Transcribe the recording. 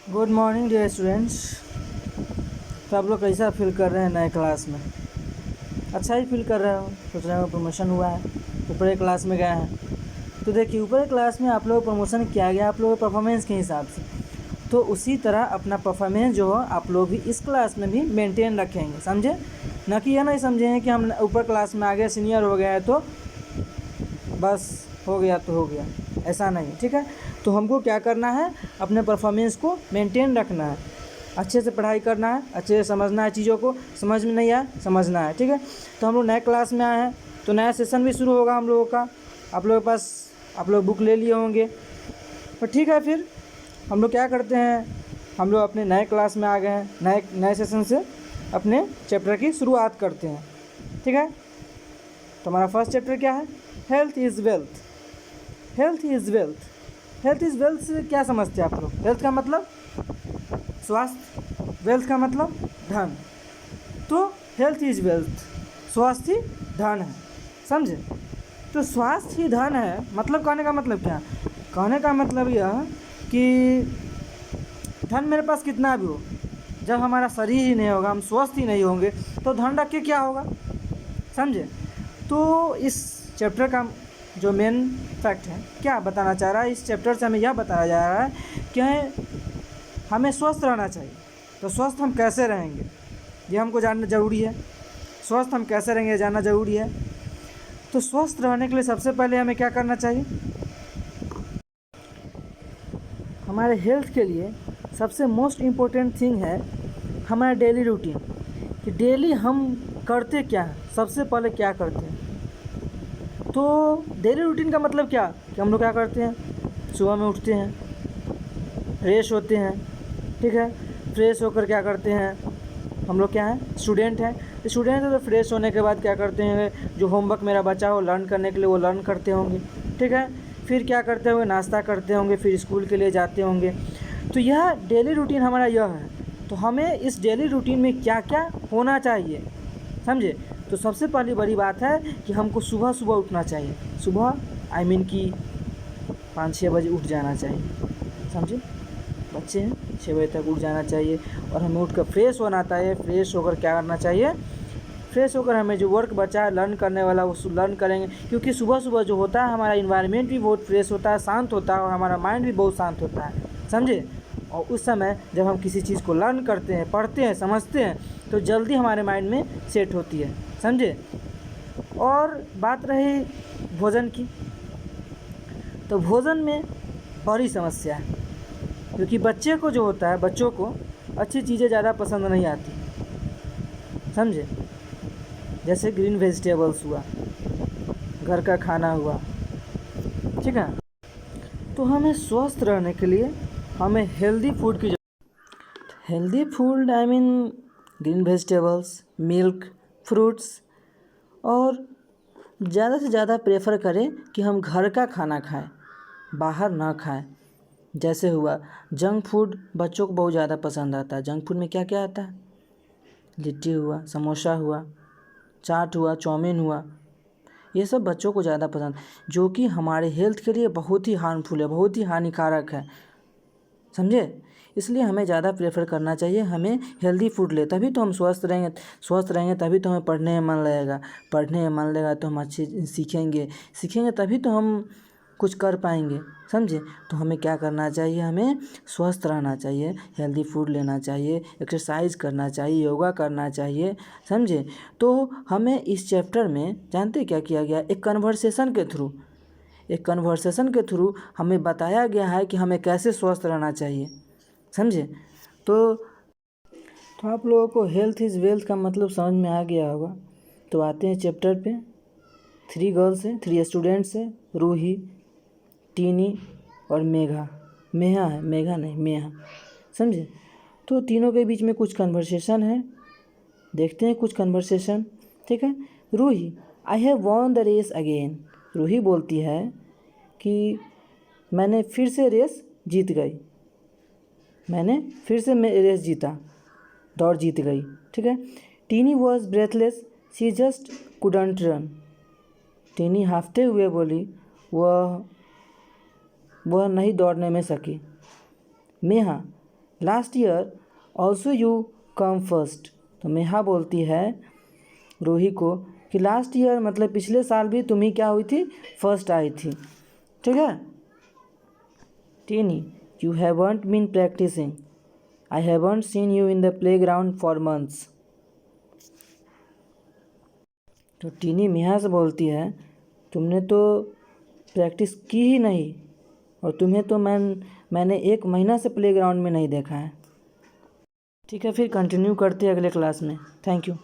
Good morning dear students. तो आप लोग कैसा फील कर रहे हैं नए क्लास में? अच्छा ही फील कर रहे हो, सोच रहे हो प्रमोशन हुआ है, ऊपर एक क्लास में गए हैं। तो देखिए, ऊपर एक क्लास में आप लोगों को प्रमोशन किया गया आप लोगों के परफॉर्मेंस के हिसाब से। तो उसी तरह अपना परफॉर्मेंस जो हो आप लोग भी इस क्लास में भी मेंटेन रखेंगे, समझे? न कि यह नहीं समझेंगे कि हम ऊपर क्लास में आ गए, सीनियर हो गया है तो बस हो गया तो हो गया, ऐसा नहीं, ठीक है? तो हमको क्या करना है, अपने परफॉर्मेंस को मेंटेन रखना है, अच्छे से पढ़ाई करना है, अच्छे से समझना है, चीज़ों को समझ में नहीं आया समझना है, ठीक है? तो हम लोग नए क्लास में आए हैं तो नया सेशन भी शुरू होगा हम लोगों का। आप लोगों के पास आप लोग बुक ले लिए होंगे, तो ठीक है, फिर हम लोग क्या करते हैं, हम लोग अपने नए क्लास में आ गए हैं, नए नए सेशन से अपने चैप्टर की शुरुआत करते हैं, ठीक है? तो हमारा फर्स्ट चैप्टर क्या है? Health is wealth. Health is wealth. Health is wealth से क्या समझते हैं आप लोग? हेल्थ का मतलब स्वास्थ्य, वेल्थ का मतलब धन। तो हेल्थ इज़ वेल्थ, स्वास्थ्य ही धन है, समझे? तो स्वास्थ्य ही धन है, मतलब कहने का मतलब क्या? कहने का मतलब यह कि धन मेरे पास कितना भी हो, जब हमारा शरीर ही नहीं होगा, हम स्वस्थ ही नहीं होंगे, तो धन रख के क्या होगा, समझे? तो इस चैप्टर का जो मेन फैक्ट है, क्या बताना चाह रहा है इस चैप्टर से, हमें यह बताया जा रहा है कि हमें स्वस्थ रहना चाहिए। तो स्वस्थ हम कैसे रहेंगे ये हमको जानना ज़रूरी है। स्वस्थ हम कैसे रहेंगे जानना ज़रूरी है। तो स्वस्थ रहने के लिए सबसे पहले हमें क्या करना चाहिए? हमारे हेल्थ के लिए सबसे मोस्ट इम्पोर्टेंट थिंग है हमारा डेली रूटीन, कि डेली हम करते क्या हैं, सबसे पहले क्या करते हैं। तो डेली रूटीन का मतलब क्या कि हम लोग क्या करते हैं, सुबह में उठते हैं, फ्रेश होते हैं, ठीक है? फ्रेश होकर क्या करते हैं, हम लोग क्या हैं, स्टूडेंट हैं। स्टूडेंट हैं तो फ्रेश होने के बाद क्या करते हैं, जो होमवर्क मेरा बचा हो लर्न करने के लिए वो लर्न करते होंगे, ठीक है? फिर क्या करते होंगे, नाश्ता करते होंगे, फिर स्कूल के लिए जाते होंगे। तो यह डेली रूटीन हमारा यह है। तो हमें इस डेली रूटीन में क्या क्या होना चाहिए, समझे? तो सबसे पहली बड़ी बात है कि हमको सुबह सुबह उठना चाहिए। सुबह कि 5-6 बजे उठ जाना चाहिए, समझे? बच्चे हैं 6 बजे तक उठ जाना चाहिए और हमें उठ कर फ्रेश होना चाहिए। फ्रेश होकर क्या करना चाहिए, फ्रेश होकर हमें जो वर्क बचा है लर्न करने वाला वो लर्न करेंगे, क्योंकि सुबह सुबह जो होता है हमारा इन्वायरमेंट भी बहुत फ्रेश होता है, शांत होता है और हमारा माइंड भी बहुत शांत होता है, समझे? और उस समय जब हम किसी चीज़ को लर्न करते हैं, पढ़ते हैं, समझते हैं, तो जल्दी हमारे माइंड में सेट होती है, समझे? और बात रही भोजन की, तो भोजन में बड़ी समस्या है, क्योंकि बच्चे को जो होता है, बच्चों को अच्छी चीज़ें ज़्यादा पसंद नहीं आती, समझे? जैसे ग्रीन वेजिटेबल्स हुआ, घर का खाना हुआ, ठीक है? तो हमें स्वस्थ रहने के लिए हमें हेल्दी फूड की healthy food green vegetables, milk, fruits, और ज़्यादा से ज़्यादा प्रेफर करें कि हम घर का खाना खाएं, बाहर ना खाएं। जैसे हुआ जंक फूड, बच्चों को बहुत ज़्यादा पसंद आता है। जंक फूड में क्या क्या आता है, लिट्टी हुआ, समोसा हुआ, चाट हुआ, चाउमीन हुआ, ये सब बच्चों को ज़्यादा पसंद, जो कि हमारे हेल्थ के लिए बहुत ही हार्मफुल है, बहुत ही हानिकारक है, समझे? इसलिए हमें ज़्यादा प्रेफर करना चाहिए, हमें हेल्दी फूड ले, तभी तो हम स्वस्थ रहेंगे तभी तो हमें पढ़ने में मन लगेगा, पढ़ने में मन लगेगा तो हम अच्छे सीखेंगे तभी तो हम कुछ कर पाएंगे, समझे? तो हमें क्या करना चाहिए, हमें स्वस्थ रहना चाहिए, हेल्दी फूड लेना चाहिए, एक्सरसाइज करना चाहिए, योगा करना चाहिए, समझे? तो हमें इस चैप्टर में जानते क्या किया गया, एक कन्वर्सेशन के थ्रू हमें बताया गया है कि हमें कैसे स्वस्थ रहना चाहिए, समझे? तो आप लोगों को हेल्थ इज़ वेल्थ का मतलब समझ में आ गया होगा। तो आते हैं चैप्टर पे। 3 गर्ल्स हैं, 3 स्टूडेंट्स हैं, रूही, टीनी और मेघा नहीं, मेहा, समझे? तो तीनों के बीच में कुछ कन्वर्सेशन है, देखते हैं कुछ कन्वर्सेशन, ठीक है? Ruhi, I have won the race again. Ruhi बोलती है कि मैंने फिर से रेस जीत गई, मैंने फिर से रेस जीता, दौड़ जीत गई, ठीक है? Tini was breathless, she just couldn't run. Tini हाफते हुए बोली, वह नहीं दौड़ने में सकी। Meha, last year also you come first. तो नेहा बोलती है रूही को कि लास्ट ईयर मतलब पिछले साल भी तुम ही क्या हुई थी, फर्स्ट आई थी। ठीक है। Tini, you haven't been practising, I haven't seen you in the playground for months. तो टीनी नेहा से बोलती है तुमने तो प्रैक्टिस की ही नहीं, और तुम्हें तो मैंने 1 महीना से प्ले ग्राउंड में नहीं देखा है। ठीक है, फिर कंटिन्यू करते हैं अगले क्लास में। Thank you.